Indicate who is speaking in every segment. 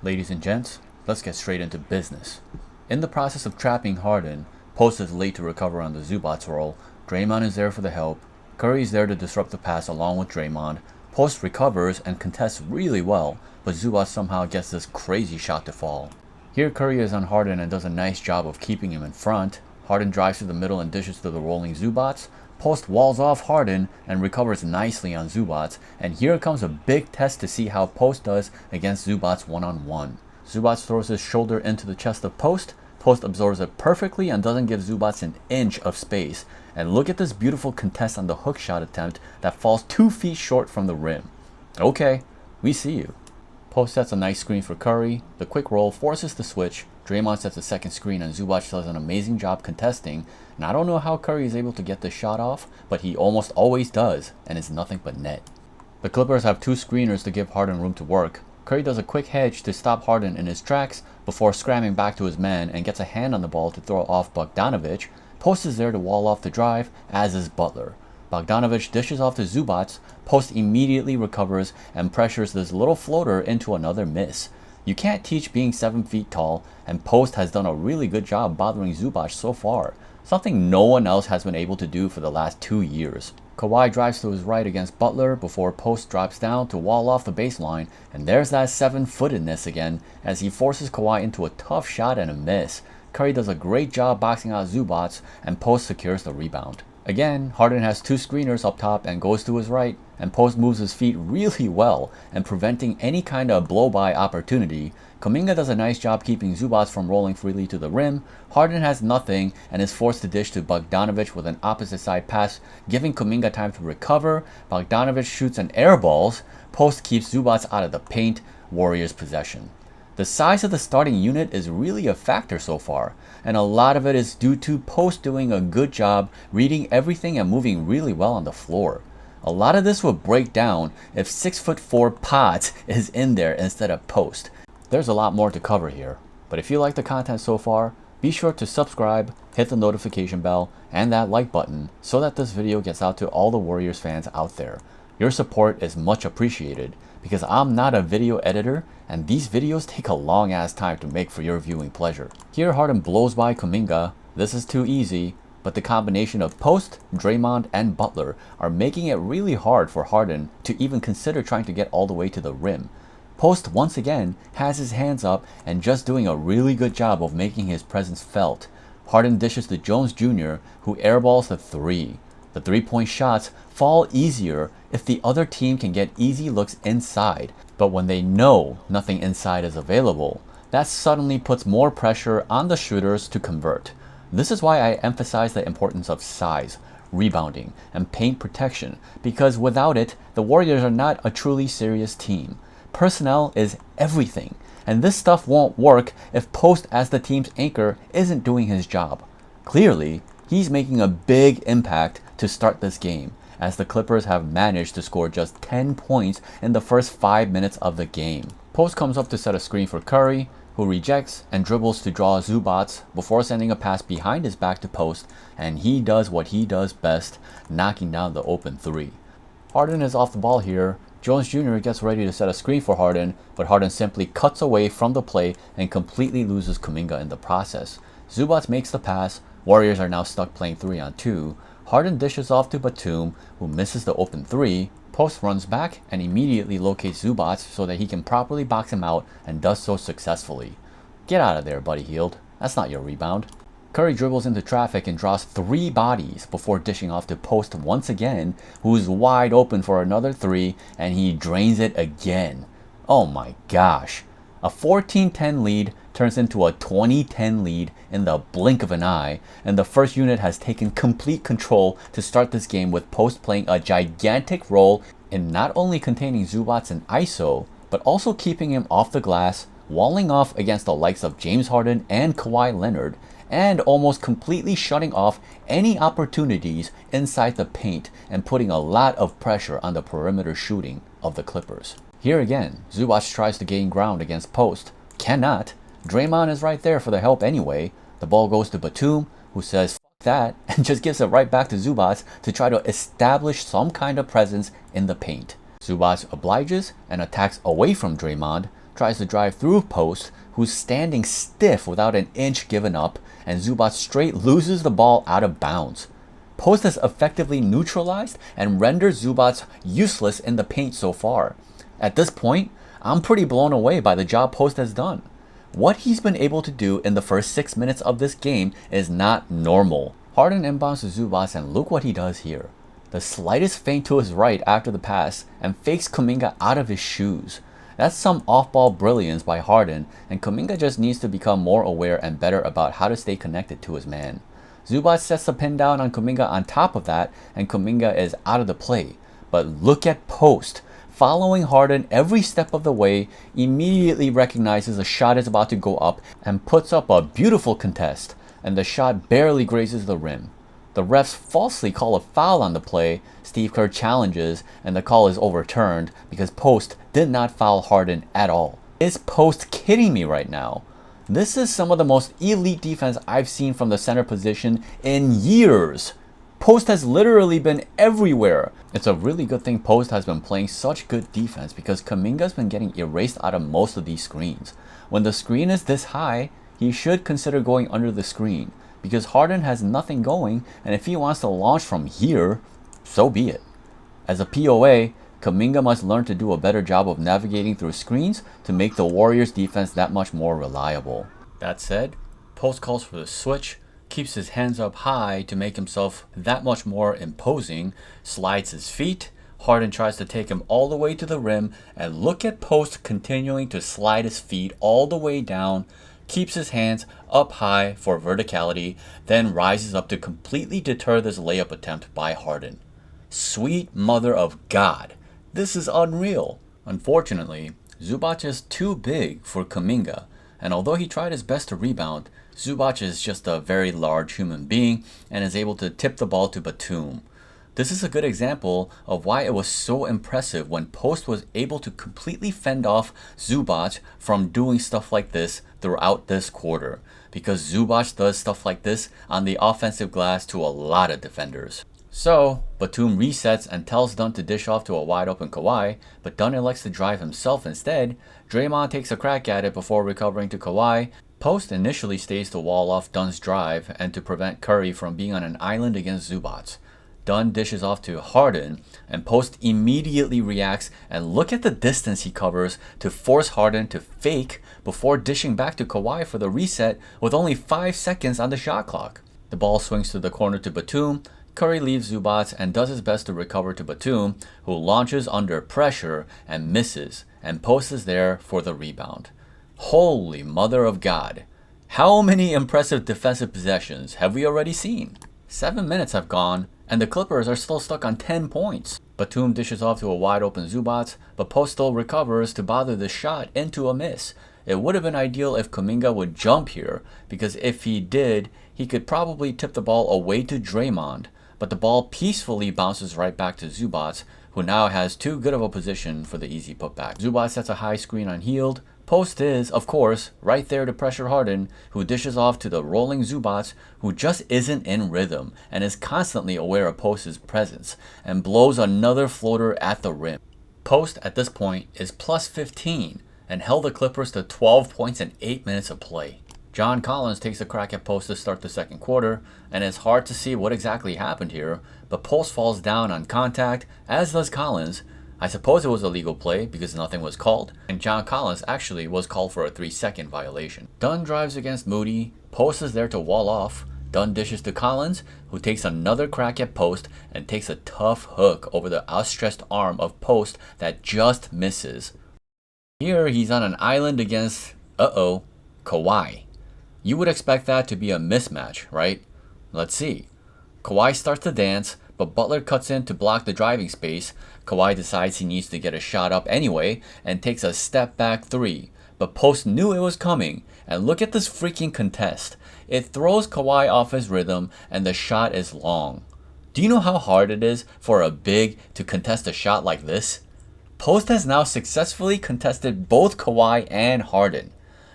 Speaker 1: Ladies and gents, let's get straight into business. In the process of trapping Harden, Post is late to recover on the Zubac roll, Draymond is there for the help, Curry is there to disrupt the pass along with Draymond, Post recovers and contests really well, but Zubac somehow gets this crazy shot to fall. Here Curry is on Harden and does a nice job of keeping him in front. Harden drives to the middle and dishes to the rolling Zubac. Post walls off Harden and recovers nicely on Zubac, and here comes a big test to see how Post does against Zubac one-on-one. Zubac throws his shoulder into the chest of Post. Post absorbs it perfectly and doesn't give Zubac an inch of space. And look at this beautiful contest on the hook shot attempt that falls 2 feet short from the rim. Okay, we see you. Post sets a nice screen for Curry. The quick roll forces the switch. Draymond sets a second screen and Zubac does an amazing job contesting. And I don't know how Curry is able to get this shot off, but he almost always does, and it's nothing but net. The Clippers have 2 screeners to give Harden room to work. Curry does a quick hedge to stop Harden in his tracks before scramming back to his man and gets a hand on the ball to throw off Bogdanovic. Post is there to wall off the drive, as is Butler. Bogdanovic dishes off to Zubac. Post immediately recovers and pressures this little floater into another miss. You can't teach being 7 feet tall, and Post has done a really good job bothering Zubac so far, something no one else has been able to do for the last 2 years. Kawhi drives to his right against Butler before Post drops down to wall off the baseline, and there's that 7-footedness again as he forces Kawhi into a tough shot and a miss. Curry does a great job boxing out Zubac, and Post secures the rebound. Again, Harden has 2 screeners up top and goes to his right, and Post moves his feet really well and preventing any kind of blow-by opportunity. Kuminga does a nice job keeping Zubac from rolling freely to the rim. Harden has nothing and is forced to dish to Bogdanovic with an opposite side pass, giving Kuminga time to recover. Bogdanovic shoots and airballs. Post keeps Zubac out of the paint. Warriors possession. The size of the starting unit is really a factor so far, and a lot of it is due to Post doing a good job reading everything and moving really well on the floor. A lot of this would break down if 6'4" Potts is in there instead of Post. There's a lot more to cover here, but if you like the content so far, be sure to subscribe, hit the notification bell, and that like button so that this video gets out to all the Warriors fans out there. Your support is much appreciated because I'm not a video editor and these videos take a long ass time to make for your viewing pleasure. Here Harden blows by Kuminga. This is too easy, but the combination of Post, Draymond, and Butler are making it really hard for Harden to even consider trying to get all the way to the rim. Post once again has his hands up and just doing a really good job of making his presence felt. Harden dishes to Jones Jr., who airballs the 3. The 3-point shots fall easier if the other team can get easy looks inside, but when they know nothing inside is available, that suddenly puts more pressure on the shooters to convert. This is why I emphasize the importance of size, rebounding, and paint protection, because without it, the Warriors are not a truly serious team. Personnel is everything, and this stuff won't work if Post as the team's anchor isn't doing his job. Clearly, he's making a big impact to start this game, as the Clippers have managed to score just 10 points in the first 5 minutes of the game. Post comes up to set a screen for Curry, who rejects and dribbles to draw Zubac before sending a pass behind his back to Post, and he does what he does best, knocking down the open 3. Harden is off the ball here. Jones Jr. gets ready to set a screen for Harden, but Harden simply cuts away from the play and completely loses Kuminga in the process. Zubac makes the pass. Warriors are now stuck playing 3-on-2. Harden dishes off to Batum, who misses the open 3. Post runs back and immediately locates Zubac so that he can properly box him out and does so successfully. Get out of there, Buddy Hield. That's not your rebound. Curry dribbles into traffic and draws 3 bodies before dishing off to Post once again, who's wide open for another 3, and he drains it again. Oh my gosh. A 14-10 lead turns into a 20-10 lead in the blink of an eye, and the first unit has taken complete control to start this game, with Post playing a gigantic role in not only containing Zubac and ISO, but also keeping him off the glass, walling off against the likes of James Harden and Kawhi Leonard, and almost completely shutting off any opportunities inside the paint and putting a lot of pressure on the perimeter shooting of the Clippers. Here again, Zubac tries to gain ground against Post. Cannot. Draymond is right there for the help anyway. The ball goes to Batum, who says "F that," and just gives it right back to Zubac to try to establish some kind of presence in the paint. Zubac obliges and attacks away from Draymond. tries to drive through Post, who's standing stiff without an inch given up, and Zubac straight loses the ball out of bounds. Post has effectively neutralized and rendered Zubac useless in the paint so far. At this point, I'm pretty blown away by the job Post has done. What he's been able to do in the first 6 minutes of this game is not normal. Harden inbounds to Zubac, and look what he does here. The slightest feint to his right after the pass and fakes Kuminga out of his shoes. That's some off-ball brilliance by Harden, and Kuminga just needs to become more aware and better about how to stay connected to his man. Zubac sets the pin down on Kuminga on top of that, and Kuminga is out of the play. But look at Post. Following Harden every step of the way, immediately recognizes a shot is about to go up and puts up a beautiful contest, and the shot barely grazes the rim. The refs falsely call a foul on the play. Steve Kerr challenges, and the call is overturned because Post did not foul Harden at all. Is Post kidding me right now? This is some of the most elite defense I've seen from the center position in years. Post has literally been everywhere. It's a really good thing Post has been playing such good defense because Kuminga's been getting erased out of most of these screens. When the screen is this high, he should consider going under the screen because Harden has nothing going, and if he wants to launch from here, so be it. As a POA, Kuminga must learn to do a better job of navigating through screens to make the Warriors defense that much more reliable. That said, Post calls for the switch, keeps his hands up high to make himself that much more imposing, slides his feet. Harden tries to take him all the way to the rim, and look at Post continuing to slide his feet all the way down, keeps his hands up high for verticality, then rises up to completely deter this layup attempt by Harden. Sweet mother of God. This is unreal. Unfortunately, Zubac is too big for Kuminga, and although he tried his best to rebound, Zubac is just a very large human being and is able to tip the ball to Batum. This is a good example of why it was so impressive when Post was able to completely fend off Zubac from doing stuff like this throughout this quarter, because Zubac does stuff like this on the offensive glass to a lot of defenders. So, Batum resets and tells Dunn to dish off to a wide open Kawhi, but Dunn elects to drive himself instead. Draymond takes a crack at it before recovering to Kawhi. Post initially stays to wall off Dunn's drive and to prevent Curry from being on an island against Zubac. Dunn dishes off to Harden, and Post immediately reacts, and look at the distance he covers to force Harden to fake before dishing back to Kawhi for the reset with only 5 seconds on the shot clock. The ball swings to the corner to Batum. Curry leaves Zubac and does his best to recover to Batum, who launches under pressure and misses, and Post is there for the rebound. Holy mother of God. How many impressive defensive possessions have we already seen? 7 minutes have gone, and the Clippers are still stuck on 10 points. Batum dishes off to a wide open Zubac, but Post still recovers to bother the shot into a miss. It would have been ideal if Kuminga would jump here, because if he did, he could probably tip the ball away to Draymond, but the ball peacefully bounces right back to Zubac, who now has too good of a position for the easy putback. Zubac sets a high screen on Hield. Post is, of course, right there to pressure Harden, who dishes off to the rolling Zubac, who just isn't in rhythm and is constantly aware of Post's presence, and blows another floater at the rim. Post at this point is plus 15 and held the Clippers to 12 points in 8 minutes of play. John Collins takes a crack at Post to start the second quarter, and it's hard to see what exactly happened here, but Post falls down on contact, as does Collins. I suppose it was a legal play because nothing was called, and John Collins actually was called for a 3-second violation. Dunn drives against Moody. Post is there to wall off. Dunn dishes to Collins, who takes another crack at Post and takes a tough hook over the outstretched arm of Post that just misses. Here he's on an island against, Kawhi. You would expect that to be a mismatch, right? Let's see. Kawhi starts to dance, but Butler cuts in to block the driving space. Kawhi decides he needs to get a shot up anyway and takes a step back 3. But Post knew it was coming, and look at this freaking contest. It throws Kawhi off his rhythm and the shot is long. Do you know how hard it is for a big to contest a shot like this? Post has now successfully contested both Kawhi and Harden.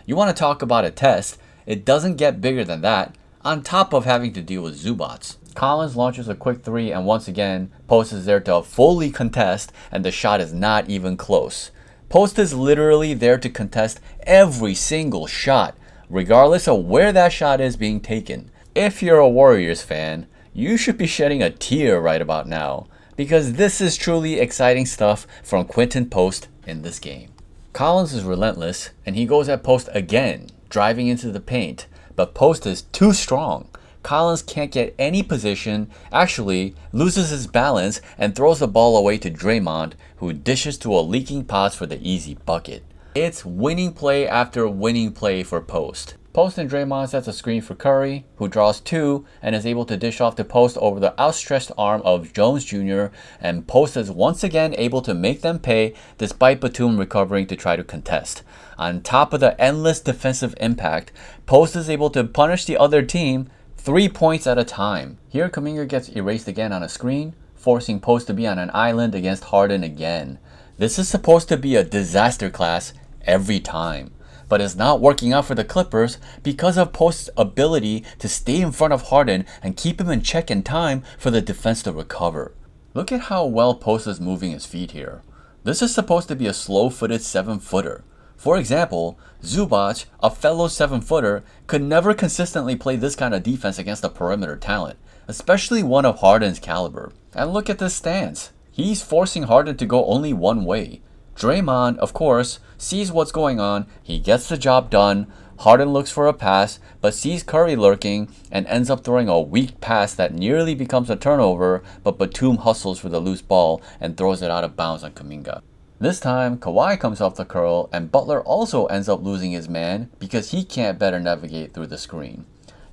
Speaker 1: You want to talk about a test? It doesn't get bigger than that, on top of having to deal with Zubac. Collins launches a quick 3, and once again, Post is there to fully contest, and the shot is not even close. Post is literally there to contest every single shot, regardless of where that shot is being taken. If you're a Warriors fan, you should be shedding a tear right about now, because this is truly exciting stuff from Quinten Post in this game. Collins is relentless, and he goes at Post again, driving into the paint, but Post is too strong. Collins can't get any position, actually loses his balance and throws the ball away to Draymond, who dishes to a leaking pass for the easy bucket. It's winning play after winning play for Post. Post and Draymond sets a screen for Curry, who draws two and is able to dish off to Post over the outstretched arm of Jones Jr., and Post is once again able to make them pay despite Batum recovering to try to contest. On top of the endless defensive impact, Post is able to punish the other team 3 points at a time. Here Kuminga gets erased again on a screen, forcing Post to be on an island against Harden again. This is supposed to be a disaster class every time, but it's not working out for the Clippers because of Post's ability to stay in front of Harden and keep him in check in time for the defense to recover. Look at how well Post is moving his feet here. This is supposed to be a slow-footed 7-footer. For example, Zubac, a fellow 7-footer, could never consistently play this kind of defense against a perimeter talent, especially one of Harden's caliber. And look at this stance. He's forcing Harden to go only one way. Draymond, of course, sees what's going on, he gets the job done. Harden looks for a pass, but sees Curry lurking and ends up throwing a weak pass that nearly becomes a turnover, but Batum hustles for the loose ball and throws it out of bounds on Kuminga. This time, Kawhi comes off the curl, and Butler also ends up losing his man because he can't better navigate through the screen.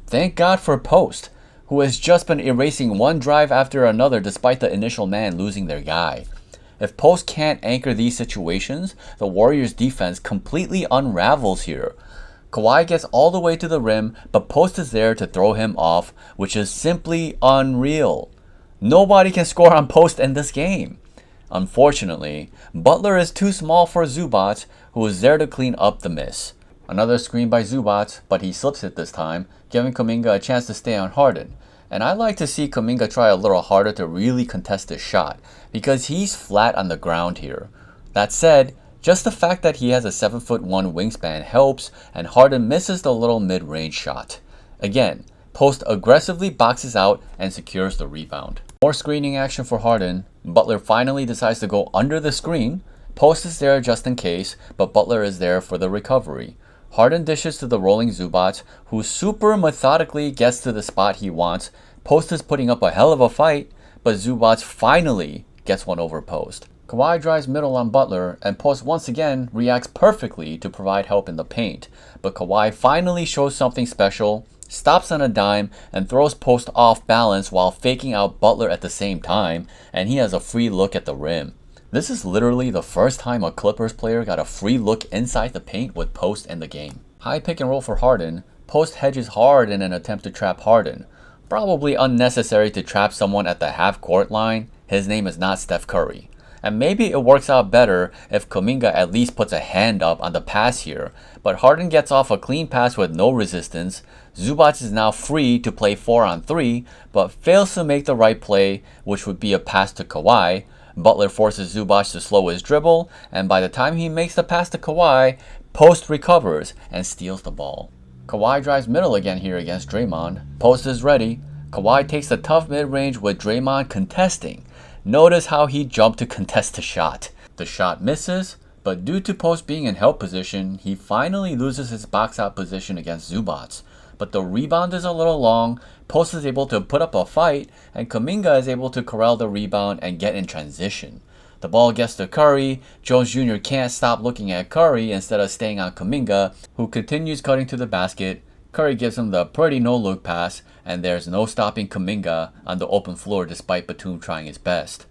Speaker 1: Thank God for Post, who has just been erasing one drive after another despite the initial man losing their guy. If Post can't anchor these situations, the Warriors' defense completely unravels here. Kawhi gets all the way to the rim, but Post is there to throw him off, which is simply unreal. Nobody can score on Post in this game. Unfortunately, Butler is too small for Zubac, who is there to clean up the miss. Another screen by Zubac, but he slips it this time, giving Kuminga a chance to stay on Harden. And I like to see Kuminga try a little harder to really contest his shot, because he's flat on the ground here. That said, just the fact that he has a 7'1" wingspan helps, and Harden misses the little mid-range shot. Again, Post aggressively boxes out and secures the rebound. More screening action for Harden. Butler finally decides to go under the screen. Post is there just in case, but Butler is there for the recovery. Harden dishes to the rolling Zubac, who super methodically gets to the spot he wants. Post is putting up a hell of a fight, but Zubac finally gets one over Post. Kawhi drives middle on Butler, and Post once again reacts perfectly to provide help in the paint. But Kawhi finally shows something special, stops on a dime, and throws Post off balance while faking out Butler at the same time, and he has a free look at the rim. This is literally the first time a Clippers player got a free look inside the paint with Post in the game. High pick and roll for Harden. Post hedges hard in an attempt to trap Harden. Probably unnecessary to trap someone at the half-court line. His name is not Steph Curry. And maybe it works out better if Kuminga at least puts a hand up on the pass here, but Harden gets off a clean pass with no resistance. Zubac is now free to play 4-on-3, but fails to make the right play, which would be a pass to Kawhi. Butler forces Zubac to slow his dribble, and by the time he makes the pass to Kawhi, Post recovers and steals the ball. Kawhi drives middle again here against Draymond. Post is ready. Kawhi takes the tough mid-range with Draymond contesting. Notice how he jumped to contest the shot. The shot misses, but due to Post being in help position, he finally loses his box-out position against Zubac. But the rebound is a little long, Post is able to put up a fight, and Kuminga is able to corral the rebound and get in transition. The ball gets to Curry. Jones Jr. can't stop looking at Curry instead of staying on Kuminga, who continues cutting to the basket. Curry gives him the pretty no-look pass, and there's no stopping Kuminga on the open floor despite Batum trying his best.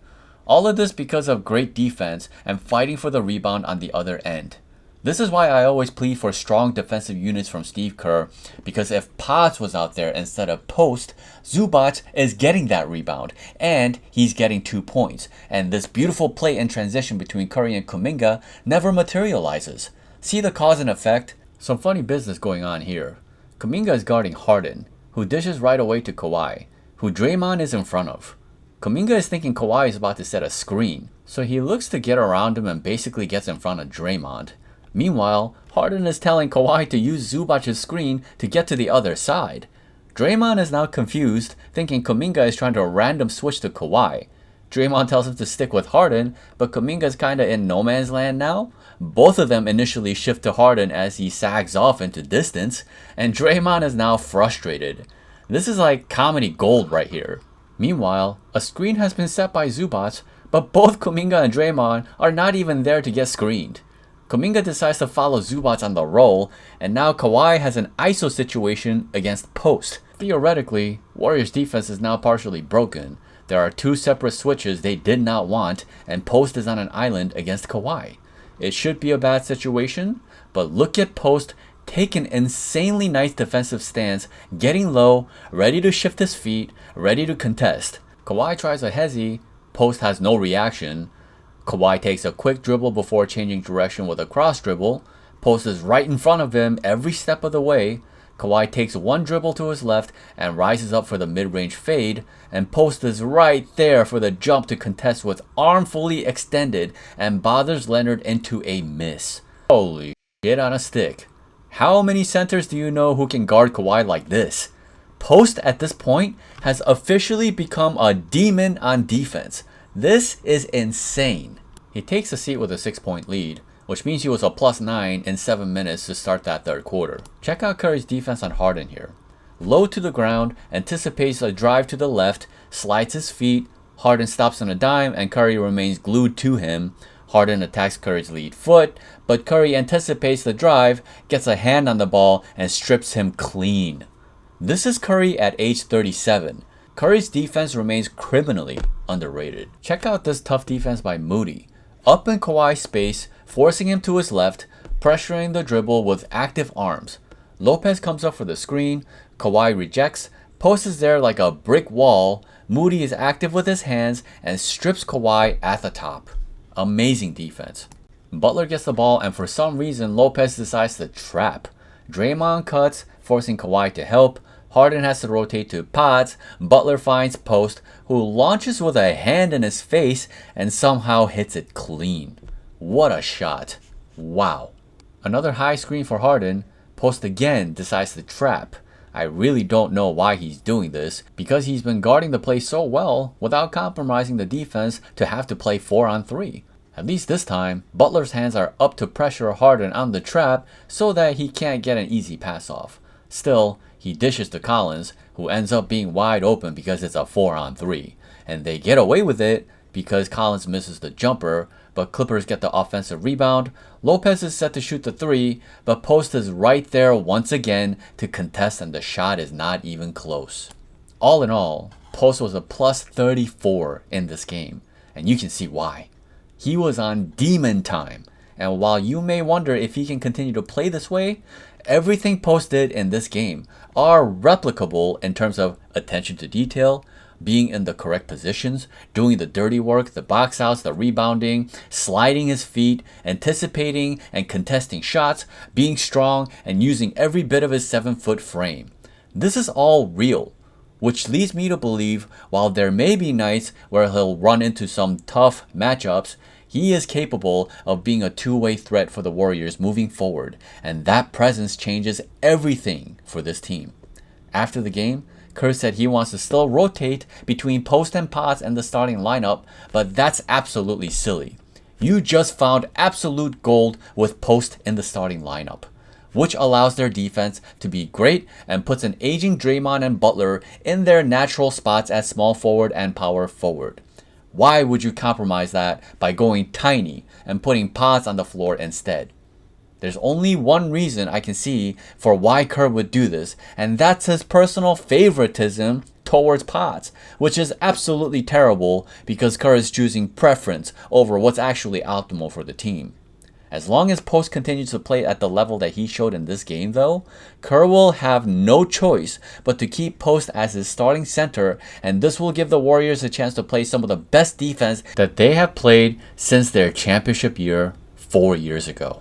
Speaker 1: All of this because of great defense and fighting for the rebound on the other end. This is why I always plead for strong defensive units from Steve Kerr, because if Potts was out there instead of Post, Zubac is getting that rebound, and he's getting 2 points, and this beautiful play in transition between Curry and Kuminga never materializes. See the cause and effect? Some funny business going on here. Kuminga is guarding Harden, who dishes right away to Kawhi, who Draymond is in front of. Kuminga is thinking Kawhi is about to set a screen, so he looks to get around him and basically gets in front of Draymond. Meanwhile, Harden is telling Kawhi to use Zubac's screen to get to the other side. Draymond is now confused, thinking Kuminga is trying to random switch to Kawhi. Draymond tells him to stick with Harden, but Kuminga's kinda in no man's land now. Both of them initially shift to Harden as he sags off into distance, and Draymond is now frustrated. This is like comedy gold right here. Meanwhile, a screen has been set by Zubac, but both Kuminga and Draymond are not even there to get screened. Kuminga decides to follow Zubac on the roll, and now Kawhi has an ISO situation against Post. Theoretically, Warriors defense is now partially broken. There are two separate switches they did not want, and Post is on an island against Kawhi. It should be a bad situation, but look at Post take an insanely nice defensive stance, getting low, ready to shift his feet, ready to contest. Kawhi tries a hezi, Post has no reaction. Kawhi takes a quick dribble before changing direction with a cross dribble. Post is right in front of him every step of the way. Kawhi takes one dribble to his left and rises up for the mid-range fade, and Post is right there for the jump to contest with arm fully extended and bothers Leonard into a miss. Holy shit on a stick. How many centers do you know who can guard Kawhi like this? Post at this point has officially become a demon on defense. This is insane. He takes a seat with a 6-point lead, which means he was a +9 in 7 minutes to start that third quarter. Check out Curry's defense on Harden here. Low to the ground, anticipates a drive to the left, slides his feet, Harden stops on a dime, and Curry remains glued to him. Harden attacks Curry's lead foot, but Curry anticipates the drive, gets a hand on the ball, and strips him clean. This is Curry at age 37. Curry's defense remains criminally underrated. Check out this tough defense by Moody. Up in Kawhi's space, forcing him to his left, pressuring the dribble with active arms. Lopez comes up for the screen, Kawhi rejects, Post is there like a brick wall, Moody is active with his hands and strips Kawhi at the top. Amazing defense. Butler gets the ball and for some reason Lopez decides to trap. Draymond cuts, forcing Kawhi to help. Harden has to rotate to Potts. Butler finds Post, who launches with a hand in his face and somehow hits it clean. What a shot. Wow. Another high screen for Harden. Post again decides to trap. I really don't know why he's doing this, because he's been guarding the play so well without compromising the defense to have to play 4-on-3. At least this time, Butler's hands are up to pressure Harden on the trap so that he can't get an easy pass off. Still, he dishes to Collins, who ends up being wide open because it's a 4-on-3. And they get away with it because Collins misses the jumper, but Clippers get the offensive rebound. Lopez is set to shoot the 3, but Post is right there once again to contest and the shot is not even close. All in all, Post was a +34 in this game, and you can see why. He was on demon time, and while you may wonder if he can continue to play this way, everything Post did in this game are replicable in terms of attention to detail, being in the correct positions, doing the dirty work, the box outs, the rebounding, sliding his feet, anticipating and contesting shots, being strong, and using every bit of his 7-foot frame. This is all real, which leads me to believe while there may be nights where he'll run into some tough matchups, he is capable of being a two-way threat for the Warriors moving forward, and that presence changes everything for this team. After the game, Kerr said he wants to still rotate between Post and Potts and the starting lineup, but that's absolutely silly. You just found absolute gold with Post in the starting lineup, which allows their defense to be great and puts an aging Draymond and Butler in their natural spots as small forward and power forward. Why would you compromise that by going tiny and putting Potts on the floor instead? There's only one reason I can see for why Kerr would do this, and that's his personal favoritism towards Potts, which is absolutely terrible because Kerr is choosing preference over what's actually optimal for the team. As long as Post continues to play at the level that he showed in this game though, Kerr will have no choice but to keep Post as his starting center, and this will give the Warriors a chance to play some of the best defense that they have played since their championship year 4 years ago.